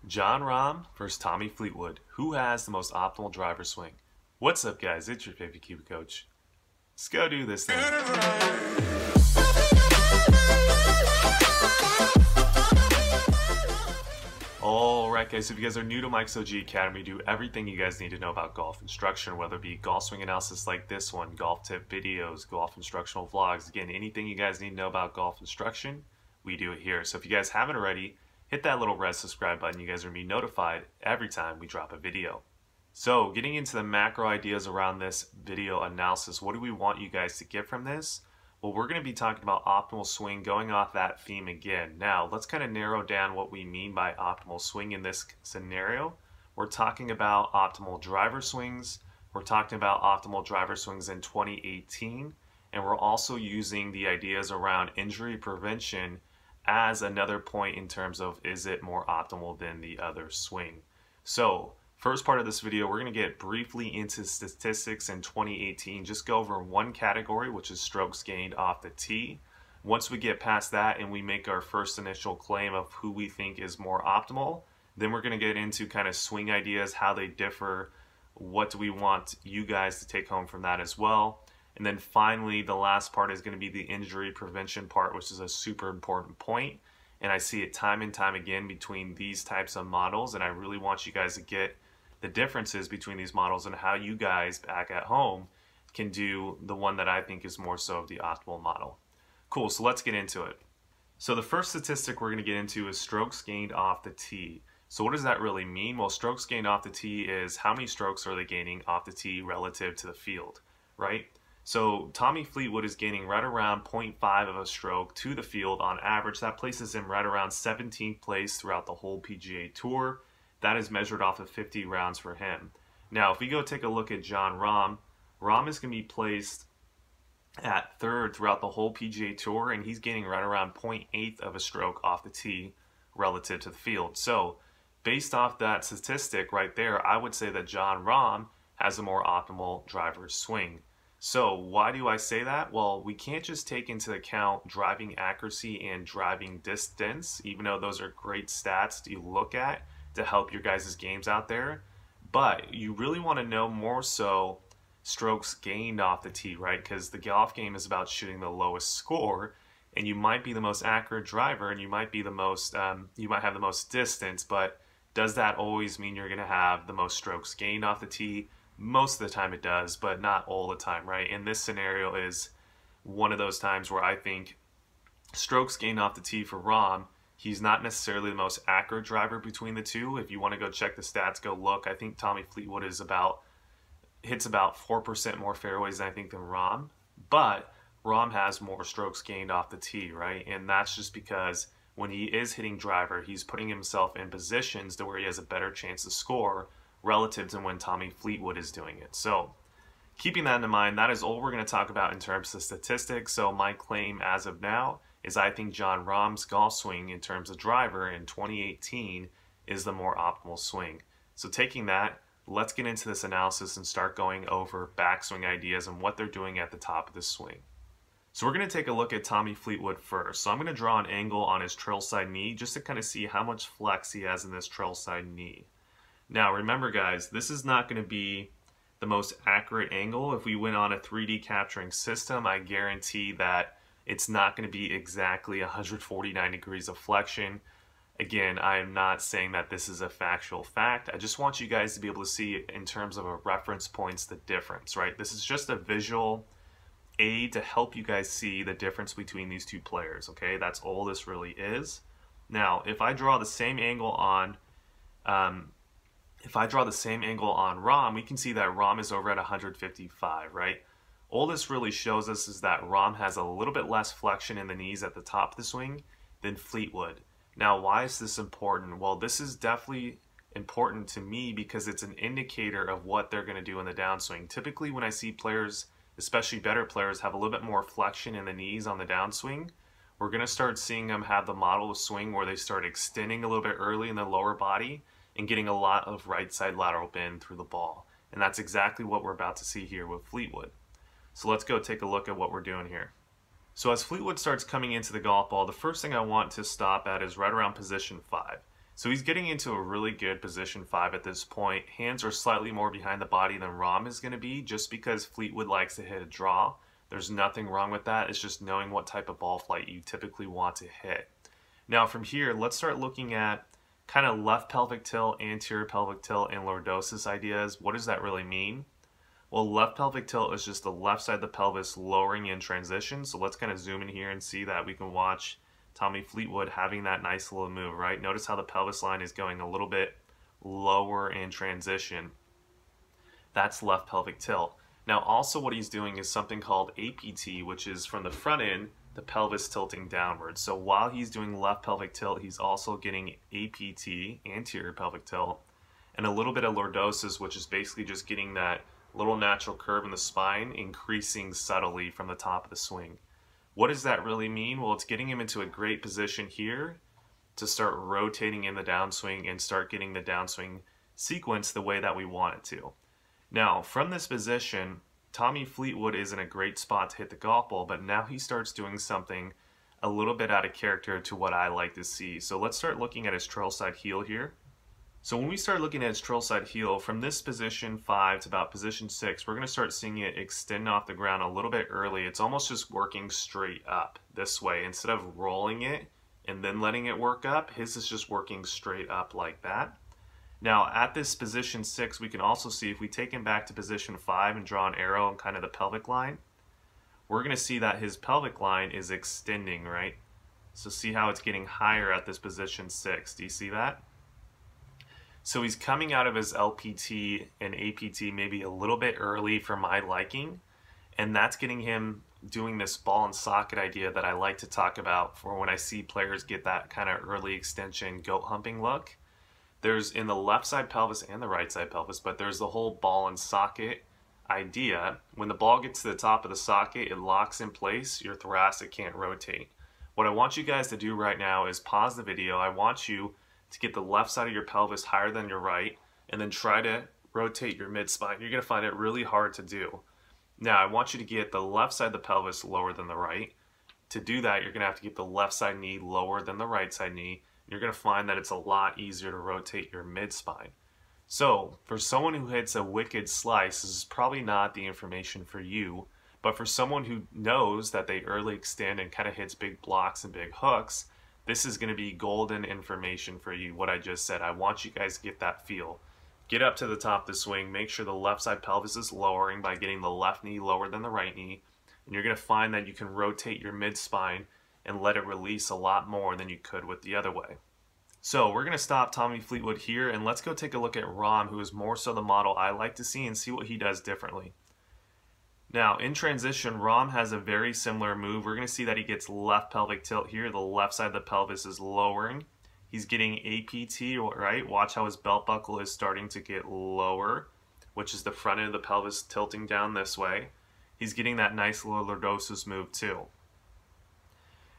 Jon Rahm versus Tommy Fleetwood. Who has the most optimal driver swing? What's up, guys? It's your favorite Cuba coach. Let's go do this thing. Alright guys, if you guys are new to Mike's OG Academy, do everything you guys need to know about golf instruction, whether it be golf swing analysis like this one, golf tip videos, golf instructional vlogs. Again, anything you guys need to know about golf instruction, we do it here. So if you guys haven't already, hit that little red subscribe button. You guys are going to be notified every time we drop a video. So getting into the macro ideas around this video analysis, what do we want you guys to get from this? Well, we're going to be talking about optimal swing, going off that theme again. Now, let's kind of narrow down what we mean by optimal swing in this scenario. We're talking about optimal driver swings. We're talking about optimal driver swings in 2018. And we're also using the ideas around injury prevention as another point in terms of, is it more optimal than the other swing? So first part of this video, we're going to get briefly into statistics in 2018. Just go over one category, which is strokes gained off the tee. Once we get past that and we make our first initial claim of who we think is more optimal, then we're going to get into kind of swing ideas, how they differ, what do we want you guys to take home from that as well. And then finally, the last part is going to be the injury prevention part, which is a super important point. And I see it time and time again between these types of models. And I really want you guys to get the differences between these models and how you guys back at home can do the one that I think is more so of the optimal model. Cool, so let's get into it. So the first statistic we're going to get into is strokes gained off the tee. So what does that really mean? Well, strokes gained off the tee is how many strokes are they gaining off the tee relative to the field, right? So Tommy Fleetwood is gaining right around 0.5 of a stroke to the field on average. That places him right around 17th place throughout the whole PGA Tour. That is measured off of 50 rounds for him. Now, if we go take a look at Jon Rahm, Rahm is going to be placed at third throughout the whole PGA Tour, and he's gaining right around 0.8 of a stroke off the tee relative to the field. So based off that statistic right there, I would say that Jon Rahm has a more optimal driver's swing. So why do I say that? Well, we can't just take into account driving accuracy and driving distance, even though those are great stats to look at to help your guys' games out there. But you really want to know more so strokes gained off the tee, right? Because the golf game is about shooting the lowest score, and you might be the most accurate driver, and you might be the most, you might have the most distance, but does that always mean you're going to have the most strokes gained off the tee? Most of the time it does, but not all the time, right? And this scenario is one of those times where I think strokes gained off the tee for Rahm, he's not necessarily the most accurate driver between the two. If you want to go check the stats, go look. I think Tommy Fleetwood is hits about 4% more fairways than I think than Rahm, but Rahm has more strokes gained off the tee, right? And that's just because when he is hitting driver, he's putting himself in positions to where he has a better chance to score relative to when Tommy Fleetwood is doing it. So keeping that in mind, that is all we're going to talk about in terms of statistics. So my claim as of now is I think Jon Rahm's golf swing in terms of driver in 2018 is the more optimal swing. So taking that, let's get into this analysis and start going over backswing ideas and what they're doing at the top of the swing. So we're going to take a look at Tommy Fleetwood first. So I'm going to draw an angle on his trail side knee just to kind of see how much flex he has in this trail side knee. Now remember guys, this is not going to be the most accurate angle. If we went on a 3D capturing system, I guarantee that it's not going to be exactly 149 degrees of flexion. Again, I am not saying that this is a factual fact. I just want you guys to be able to see in terms of a reference points the difference, right? This is just a visual aid to help you guys see the difference between these two players, okay? That's all this really is. Now, if I draw the same angle on Rahm, we can see that Rahm is over at 155, right? All this really shows us is that Rahm has a little bit less flexion in the knees at the top of the swing than Fleetwood. Now, why is this important? Well, this is definitely important to me because it's an indicator of what they're going to do in the downswing. Typically, when I see players, especially better players, have a little bit more flexion in the knees on the downswing, we're going to start seeing them have the model of swing where they start extending a little bit early in the lower body and getting a lot of right side lateral bend through the ball. And that's exactly what we're about to see here with Fleetwood. So let's go take a look at what we're doing here. So as Fleetwood starts coming into the golf ball, the first thing I want to stop at is right around position 5. So he's getting into a really good position 5 at this point. Hands are slightly more behind the body than Rahm is going to be, just because Fleetwood likes to hit a draw. There's nothing wrong with that. It's just knowing what type of ball flight you typically want to hit. Now from here, let's start looking at kind of left pelvic tilt, anterior pelvic tilt, and lordosis ideas. What does that really mean? Well, left pelvic tilt is just the left side of the pelvis lowering in transition. So let's kind of zoom in here and see that. We can watch Tommy Fleetwood having that nice little move, right? Notice how the pelvis line is going a little bit lower in transition. That's left pelvic tilt. Now also what he's doing is something called APT, which is from the front end, the pelvis tilting downwards. So while he's doing left pelvic tilt, he's also getting APT, anterior pelvic tilt, and a little bit of lordosis, which is basically just getting that little natural curve in the spine increasing subtly from the top of the swing. What does that really mean? Well, it's getting him into a great position here to start rotating in the downswing and start getting the downswing sequence the way that we want it to. Now, from this position, Tommy Fleetwood is in a great spot to hit the golf ball, but now he starts doing something a little bit out of character to what I like to see. So let's start looking at his trail side heel here. So when we start looking at his trail side heel, from this position 5 to about position 6, we're going to start seeing it extend off the ground a little bit early. It's almost just working straight up this way. Instead of rolling it and then letting it work up, his is just working straight up like that. Now at this position 6, we can also see if we take him back to position 5 and draw an arrow on kind of the pelvic line, we're going to see that his pelvic line is extending, right? So see how it's getting higher at this position 6. Do you see that? So he's coming out of his LPT and APT maybe a little bit early for my liking, and that's getting him doing this ball and socket idea that I like to talk about for when I see players get that kind of early extension goat humping look. There's in the left side pelvis and the right side pelvis, but there's the whole ball and socket idea. When the ball gets to the top of the socket, it locks in place, your thoracic can't rotate. What I want you guys to do right now is pause the video. I want you to get the left side of your pelvis higher than your right, and then try to rotate your mid-spine. You're going to find it really hard to do. Now, I want you to get the left side of the pelvis lower than the right. To do that, you're going to have to get the left side knee lower than the right side knee. You're going to find that it's a lot easier to rotate your mid-spine. So, for someone who hits a wicked slice, this is probably not the information for you, but for someone who knows that they early extend and kind of hits big blocks and big hooks, this is going to be golden information for you, what I just said. I want you guys to get that feel. Get up to the top of the swing. Make sure the left side pelvis is lowering by getting the left knee lower than the right knee. And you're going to find that you can rotate your mid-spine and let it release a lot more than you could with the other way. So we're going to stop Tommy Fleetwood here, and let's go take a look at Rahm, who is more so the model I like to see, and see what he does differently. Now, in transition, Rahm has a very similar move. We're going to see that he gets left pelvic tilt here. The left side of the pelvis is lowering. He's getting APT, right? Watch how his belt buckle is starting to get lower, which is the front end of the pelvis tilting down this way. He's getting that nice little lordosis move too.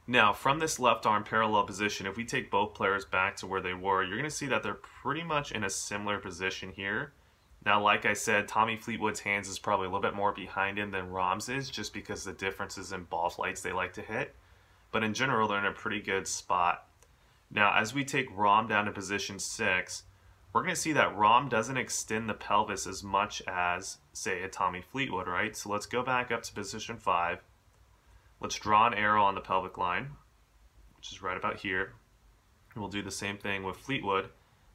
Now, from this left arm parallel position, if we take both players back to where they were, you're going to see that they're pretty much in a similar position here. Now, like I said, Tommy Fleetwood's hands is probably a little bit more behind him than Rahm's is, just because the differences in ball flights they like to hit. But in general, they're in a pretty good spot. Now, as we take Rahm down to position 6, we're going to see that Rahm doesn't extend the pelvis as much as, say, a Tommy Fleetwood, right? So let's go back up to position 5. Let's draw an arrow on the pelvic line, which is right about here. And we'll do the same thing with Fleetwood.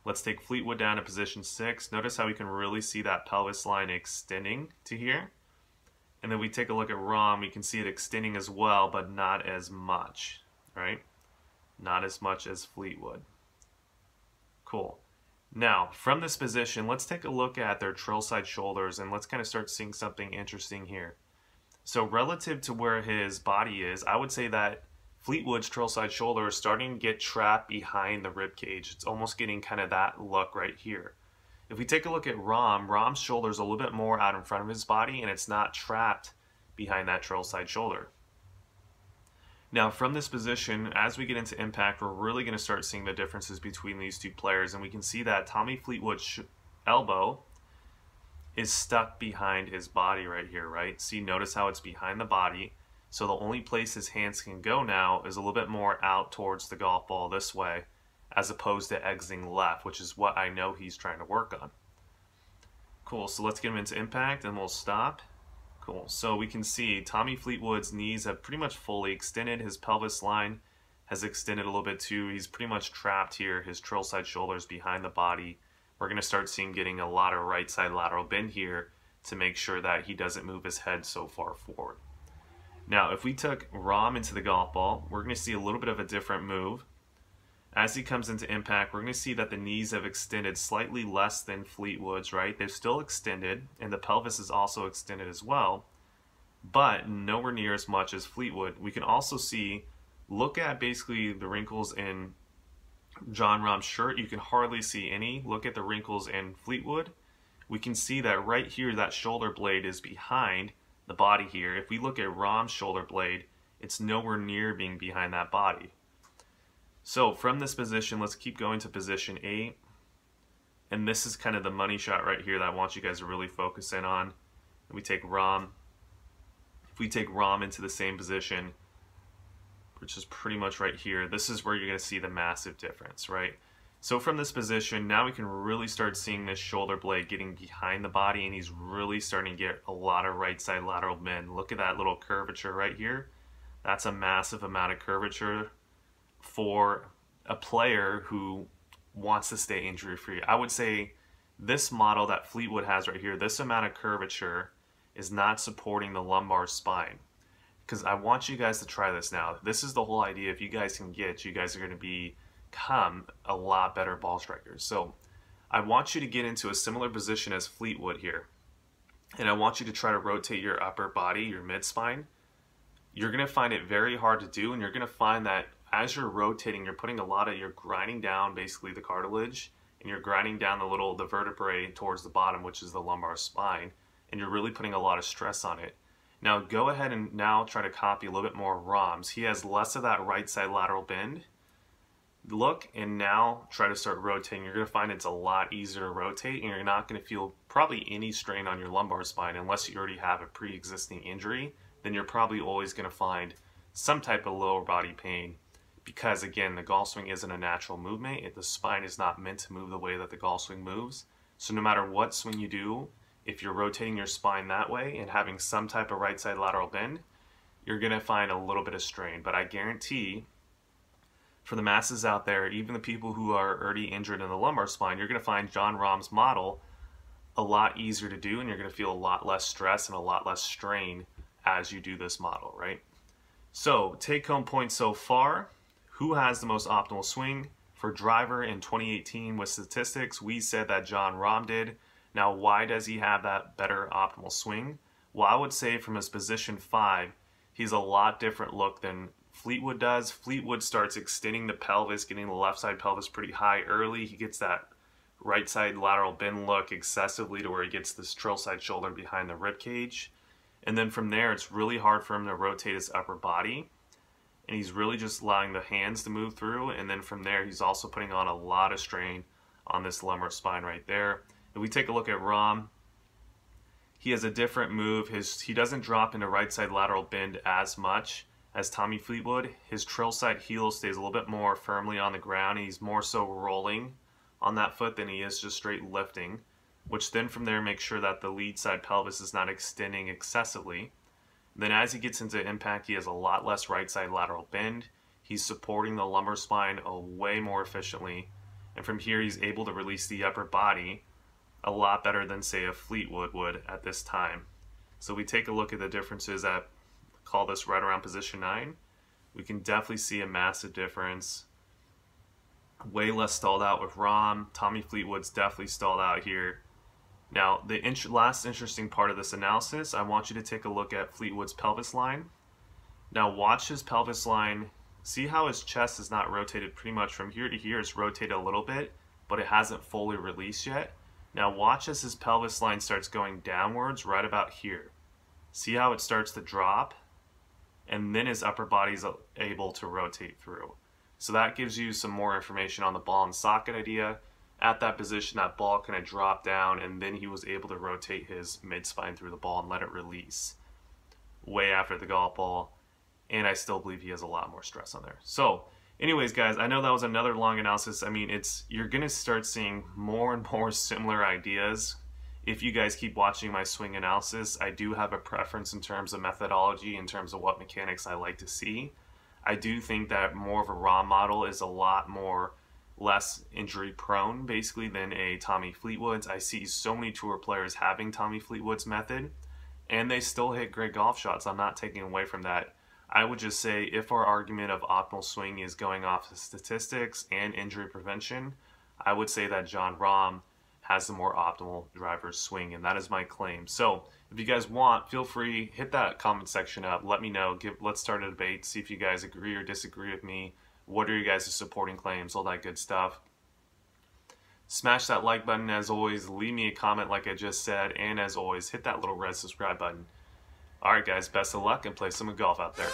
Let's take Fleetwood down to position 6. Notice how we can really see that pelvis line extending to here. And then we take a look at Rahm, we can see it extending as well, but not as much, right? Not as much as Fleetwood. Cool. Now, from this position, let's take a look at their trail side shoulders, and let's kind of start seeing something interesting here. So relative to where his body is, I would say that Fleetwood's trail side shoulder is starting to get trapped behind the rib cage. It's almost getting kind of that look right here. If we take a look at Rahm, Rahm's shoulder is a little bit more out in front of his body, and it's not trapped behind that trail side shoulder. Now, from this position, as we get into impact, we're really going to start seeing the differences between these two players, and we can see that Tommy Fleetwood's elbow is stuck behind his body right here, right? See, notice how it's behind the body. So the only place his hands can go now is a little bit more out towards the golf ball this way, as opposed to exiting left, which is what I know he's trying to work on. Cool, so let's get him into impact and we'll stop. Cool, so we can see Tommy Fleetwood's knees have pretty much fully extended. His pelvis line has extended a little bit too. He's pretty much trapped here. His trail side shoulders behind the body. We're going to start seeing getting a lot of right side lateral bend here to make sure that he doesn't move his head so far forward. Now, if we took Rahm into the golf ball, we're going to see a little bit of a different move. As he comes into impact, we're going to see that the knees have extended slightly less than Fleetwood's, right? They're still extended, and the pelvis is also extended as well, but nowhere near as much as Fleetwood. We can also see, look at basically the wrinkles in Jon Rahm's shirt. You can hardly see any. Look at the wrinkles in Fleetwood. We can see that right here, that shoulder blade is behind the body here. If we look at Rahm's shoulder blade, it's nowhere near being behind that body. So from this position, let's keep going to position 8. And this is kind of the money shot right here that I want you guys to really focus in on. And we take Rahm. If we take Rahm into the same position, which is pretty much right here, this is where you're going to see the massive difference, right? So from this position, now we can really start seeing this shoulder blade getting behind the body, and he's really starting to get a lot of right side lateral bend. Look at that little curvature right here. That's a massive amount of curvature for a player who wants to stay injury free. I would say this model that Fleetwood has right here, this amount of curvature is not supporting the lumbar spine. Because I want you guys to try this now. This is the whole idea. If you guys can get, you guys are going to become a lot better ball strikers. So I want you to get into a similar position as Fleetwood here. And I want you to try to rotate your upper body, your mid spine. You're going to find it very hard to do, and you're going to find that as you're rotating, you're putting a lot of, you're grinding down basically the cartilage, and you're grinding down the vertebrae towards the bottom, which is the lumbar spine, and you're really putting a lot of stress on it. Now go ahead and now try to copy a little bit more Rahm's. He has less of that right side lateral bend. Look, and now try to start rotating. You're going to find it's a lot easier to rotate, and you're not going to feel probably any strain on your lumbar spine unless you already have a pre-existing injury. Then you're probably always going to find some type of lower body pain. Because again, the golf swing isn't a natural movement. The spine is not meant to move the way that the golf swing moves. So no matter what swing you do, if you're rotating your spine that way and having some type of right side lateral bend, you're going to find a little bit of strain. But I guarantee for the masses out there, even the people who are already injured in the lumbar spine, you're going to find Jon Rahm's model a lot easier to do, and you're going to feel a lot less stress and a lot less strain as you do this model, right? So take home points so far. Who has the most optimal swing? For driver in 2018 with statistics, we said that Jon Rahm did. Now, why does he have that better optimal swing? Well, I would say from his position 5, he's a lot different look than Fleetwood does. Fleetwood starts extending the pelvis, getting the left side pelvis pretty high early. He gets that right side lateral bend look excessively to where he gets this trail side shoulder behind the rib cage. And then from there, it's really hard for him to rotate his upper body. And he's really just allowing the hands to move through. And then from there, he's also putting on a lot of strain on this lumbar spine right there. If we take a look at Rahm, he has a different move. He doesn't drop into right side lateral bend as much as Tommy Fleetwood. His trail side heel stays a little bit more firmly on the ground. He's more so rolling on that foot than he is just straight lifting, which then from there makes sure that the lead side pelvis is not extending excessively. Then as he gets into impact, he has a lot less right side lateral bend. He's supporting the lumbar spine way more efficiently. And from here, he's able to release the upper body a lot better than, say, a Fleetwood would at this time. So we take a look at the differences at, call this right around position 9. We can definitely see a massive difference. Way less stalled out with Rahm. Tommy Fleetwood's definitely stalled out here. Now, the last interesting part of this analysis, I want you to take a look at Fleetwood's pelvis line. Now watch his pelvis line. See how his chest is not rotated pretty much from here to here. It's rotated a little bit, but it hasn't fully released yet. Now watch as his pelvis line starts going downwards right about here. See how it starts to drop? And then his upper body is able to rotate through. So that gives you some more information on the ball and socket idea. At that position, that ball kind of dropped down, and then he was able to rotate his mid-spine through the ball and let it release way after the golf ball. And I still believe he has a lot more stress on there. So Anyways, guys, I know that was another long analysis. I mean, you're going to start seeing more and more similar ideas. If you guys keep watching my swing analysis, I do have a preference in terms of methodology, in terms of what mechanics I like to see. I do think that more of a Rahm model is a lot less injury prone, basically, than a Tommy Fleetwood's. I see so many tour players having Tommy Fleetwood's method, and they still hit great golf shots. I'm not taking away from that. I would just say if our argument of optimal swing is going off of statistics and injury prevention, I would say that Jon Rahm has the more optimal driver's swing, and that is my claim. So if you guys want, feel free, hit that comment section up. Let me know. Let's start a debate. See if you guys agree or disagree with me. What are you guys' supporting claims? All that good stuff. Smash that like button as always. Leave me a comment like I just said. And as always, hit that little red subscribe button. Alright guys, best of luck and play some golf out there.